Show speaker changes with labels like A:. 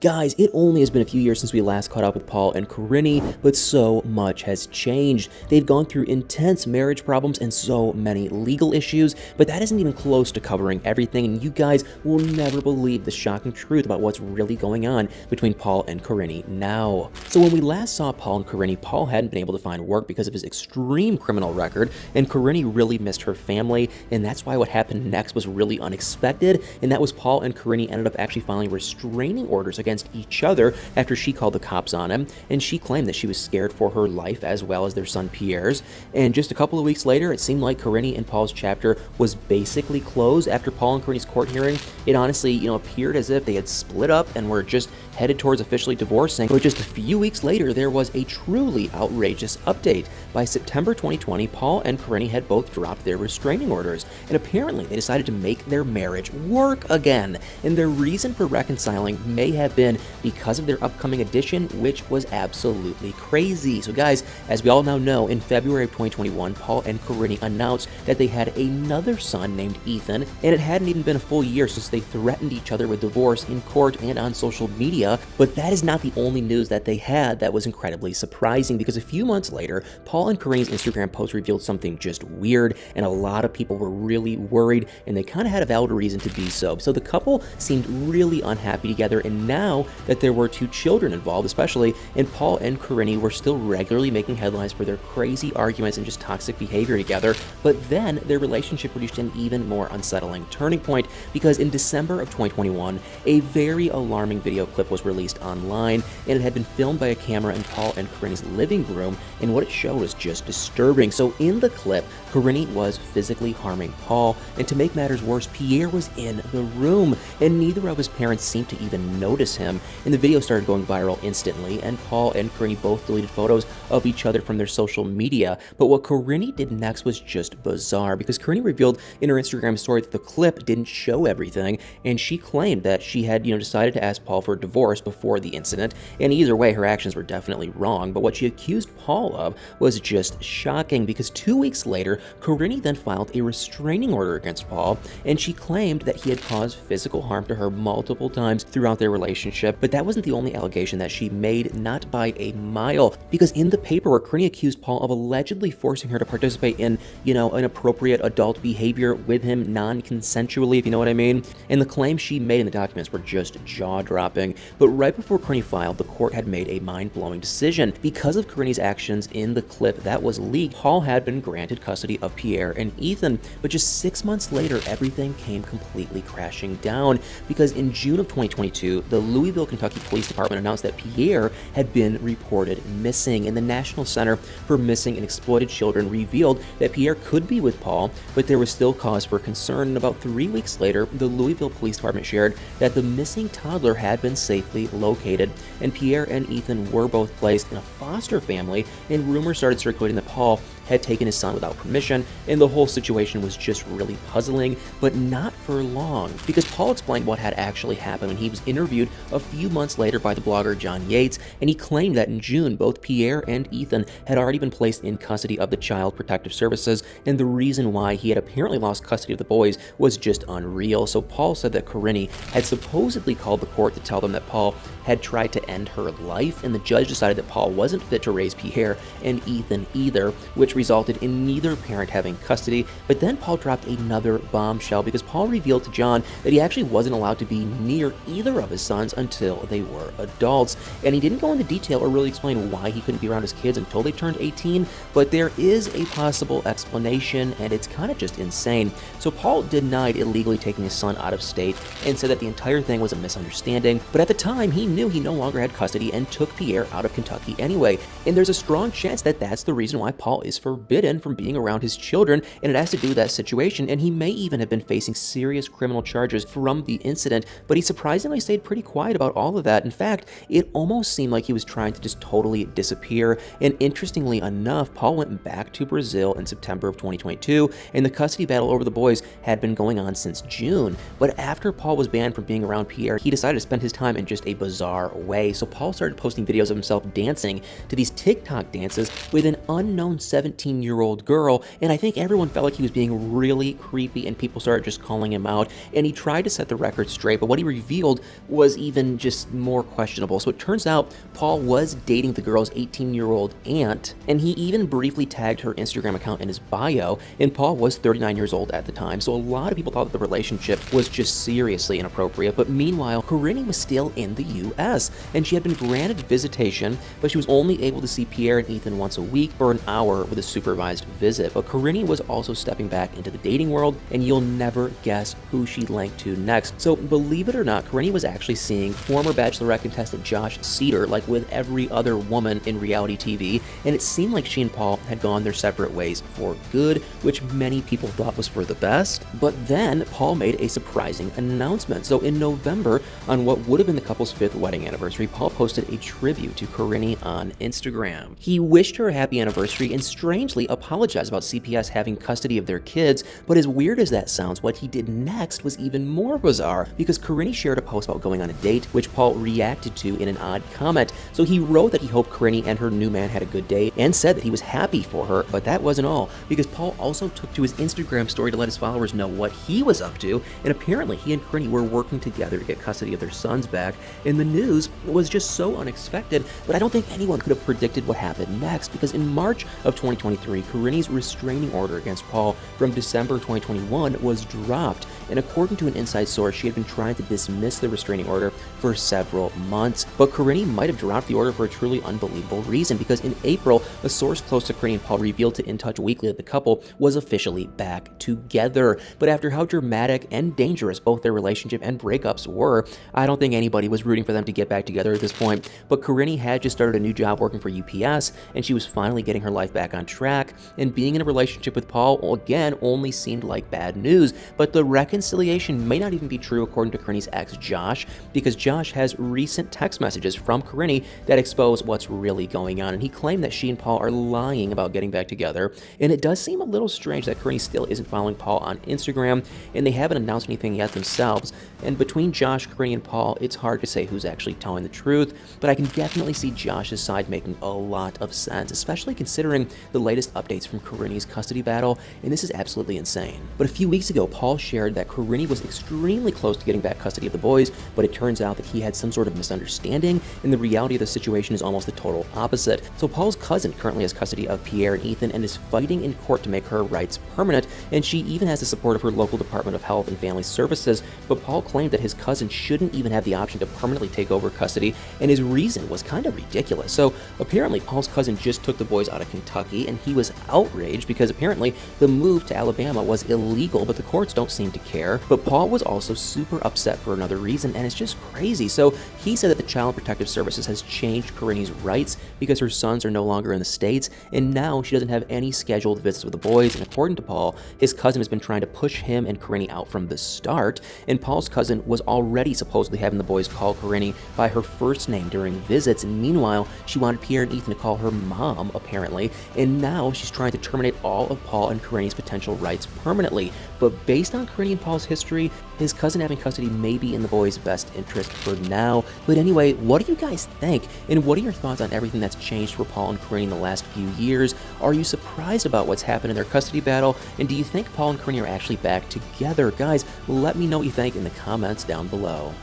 A: Guys, it only has been a few years since we last caught up with Paul and Karine, but so much has changed. They've gone through intense marriage problems and so many legal issues, but that isn't even close to covering everything, and you guys will never believe the shocking truth about what's really going on between Paul and Karine now. So when we last saw Paul and Karine, Paul hadn't been able to find work because of his extreme criminal record, and Karine really missed her family, and that's why what happened next was really unexpected, and that was Paul and Karine ended up actually filing restraining orders against each other after she called the cops on him, and she claimed that she was scared for her life as well as their son Pierre's. And just a couple of weeks later, it seemed like Karine and Paul's chapter was basically closed. After Paul and Karine's court hearing, it honestly, appeared as if they had split up and were just headed towards officially divorcing. But just a few weeks later, there was a truly outrageous update. By September 2020, Paul and Karine had both dropped their restraining orders, and apparently they decided to make their marriage work again. And their reason for reconciling may have been because of their upcoming addition, which was absolutely crazy. So guys, as we all now know, in February of 2021, Paul and Karine announced that they had another son named Ethan, and it hadn't even been a full year since they threatened each other with divorce in court and on social media. But that is not the only news that they had that was incredibly surprising, because a few months later, Paul and Karine's Instagram post revealed something just weird, and a lot of people were really worried, and they kind of had a valid reason to be so. So the couple seemed really unhappy together, and now that there were two children involved especially, and Paul and Karine were still regularly making headlines for their crazy arguments and just toxic behavior together, but then their relationship reached an even more unsettling turning point, because in December of 2021, a very alarming video clip was released online, and it had been filmed by a camera in Paul and Karine's living room, and what it showed was just disturbing. So in the clip, Karine was physically harming Paul, and to make matters worse, Pierre was in the room, and neither of his parents seemed to even notice him, and the video started going viral instantly, and Paul and Karine both deleted photos of each other from their social media. But what Karine did next was just bizarre, because Karine revealed in her Instagram story that the clip didn't show everything, and she claimed that she had, decided to ask Paul for a divorce before the incident, and either way, her actions were definitely wrong. But what she accused Paul of was just shocking, because 2 weeks later, Karine then filed a restraining order against Paul, and she claimed that he had caused physical harm to her multiple times throughout their relationship. But that wasn't the only allegation that she made, not by a mile, because in the paperwork, Karine accused Paul of allegedly forcing her to participate in, inappropriate adult behavior with him non-consensually, if you know what I mean. And the claims she made in the documents were just jaw-dropping. But right before Karine filed, the court had made a mind-blowing decision. Because of Karine's actions in the clip that was leaked, Paul had been granted custody of Pierre and Ethan, but just 6 months later, everything came completely crashing down, because in June of 2022, the Louisville, Kentucky Police Department announced that Pierre had been reported missing, and the National Center for Missing and Exploited Children revealed that Pierre could be with Paul, but there was still cause for concern. And about 3 weeks later, the Louisville Police Department shared that the missing toddler had been safely located, and Pierre and Ethan were both placed in a foster family, and rumors started circulating that Paul had taken his son without permission, and the whole situation was just really puzzling, but not for long, because Paul explained what had actually happened when he was interviewed a few months later by the blogger John Yates, and he claimed that in June, both Pierre and Ethan had already been placed in custody of the Child Protective Services, and the reason why he had apparently lost custody of the boys was just unreal. So Paul said that Karine had supposedly called the court to tell them that Paul had tried to end her life, and the judge decided that Paul wasn't fit to raise Pierre and Ethan either, which resulted in neither parent having custody. But then Paul dropped another bombshell, because Paul revealed to John that he actually wasn't allowed to be near either of his sons until they were adults, and he didn't go into detail or really explain why he couldn't be around his kids until they turned 18, but there is a possible explanation, and it's kind of just insane. So Paul denied illegally taking his son out of state and said that the entire thing was a misunderstanding, but at the time he knew he no longer had custody and took Pierre out of Kentucky anyway, and there's a strong chance that that's the reason why Paul is forbidden from being around his children, and it has to do with that situation, and he may even have been facing serious criminal charges from the incident, but he surprisingly stayed pretty quiet about all of that. In fact, it almost seemed like he was trying to just totally disappear, and interestingly enough, Paul went back to Brazil in September of 2022, and the custody battle over the boys had been going on since June. But after Paul was banned from being around Pierre, he decided to spend his time in just a bizarre way. So Paul started posting videos of himself dancing to these TikTok dances with an unknown 17 17-year-old girl, and I think everyone felt like he was being really creepy and people started just calling him out, and he tried to set the record straight, but what he revealed was even just more questionable. So it turns out Paul was dating the girl's 18-year-old aunt, and he even briefly tagged her Instagram account in his bio, and Paul was 39 years old at the time, so a lot of people thought that the relationship was just seriously inappropriate. But meanwhile, Karine was still in the US, and she had been granted visitation, but she was only able to see Pierre and Ethan once a week for an hour with a supervised visit. But Karine was also stepping back into the dating world, and you'll never guess who she linked to next. So believe it or not, Karine was actually seeing former Bachelorette contestant Josh Cedar, like with every other woman in reality TV, and it seemed like she and Paul had gone their separate ways for good, which many people thought was for the best. But then Paul made a surprising announcement. So in November, on what would have been the couple's 5th wedding anniversary, Paul posted a tribute to Karine on Instagram. He wished her a happy anniversary and strangely apologized about CPS having custody of their kids, but as weird as that sounds, what he did next was even more bizarre, because Karine shared a post about going on a date, which Paul reacted to in an odd comment. So he wrote that he hoped Karine and her new man had a good day and said that he was happy for her, but that wasn't all, because Paul also took to his Instagram story to let his followers know what he was up to, and apparently he and Karine were working together to get custody of their sons back, and the news was just so unexpected, but I don't think anyone could have predicted what happened next, because in March of 2023, Karine's restraining order against Paul from December 2021 was dropped, and according to an inside source, she had been trying to dismiss the restraining order for several months. But Karine might have dropped the order for a truly unbelievable reason, because in April, a source close to Karine and Paul revealed to In Touch Weekly that the couple was officially back together. But after how dramatic and dangerous both their relationship and breakups were, I don't think anybody was rooting for them to get back together at this point. But Karine had just started a new job working for UPS, and she was finally getting her life back on track, and being in a relationship with Paul, again, only seemed like bad news. But the reconciliation may not even be true according to Karine's ex, Josh, because Josh has recent text messages from Karine that expose what's really going on, and he claimed that she and Paul are lying about getting back together. And it does seem a little strange that Karine still isn't following Paul on Instagram, and they haven't announced anything yet themselves. And between Josh, Karine, and Paul, it's hard to say who's actually telling the truth, but I can definitely see Josh's side making a lot of sense, especially considering the latest updates from Karine's custody battle, and this is absolutely insane. But a few weeks ago, Paul shared that Karine was extremely close to getting back custody of the boys, but it turns out that he had some sort of misunderstanding, and the reality of the situation is almost the total opposite. So Paul's cousin currently has custody of Pierre and Ethan and is fighting in court to make her rights permanent, and she even has the support of her local Department of Health and Family Services, but Paul claimed that his cousin shouldn't even have the option to permanently take over custody, and his reason was kind of ridiculous. So apparently Paul's cousin just took the boys out of Kentucky, and he was outraged because apparently the move to Alabama was illegal, but the courts don't seem to care. But Paul was also super upset for another reason, and it's just crazy. So he said that the Child Protective Services has changed Karine's rights because her sons are no longer in the States, and now she doesn't have any scheduled visits with the boys. And according to Paul, his cousin has been trying to push him and Karine out from the start, and Paul's cousin was already supposedly having the boys call Karine by her first name during visits, and meanwhile, she wanted Pierre and Ethan to call her mom, apparently, and now she's trying to terminate all of Paul and Karine's potential rights permanently. But based on Karine and Paul's history, his cousin having custody may be in the boys' best interest for now. But anyway, what do you guys think? And what are your thoughts on everything that's changed for Paul and Karine in the last few years? Are you surprised about what's happened in their custody battle? And do you think Paul and Karine are actually back together? Guys, let me know what you think in the comments down below.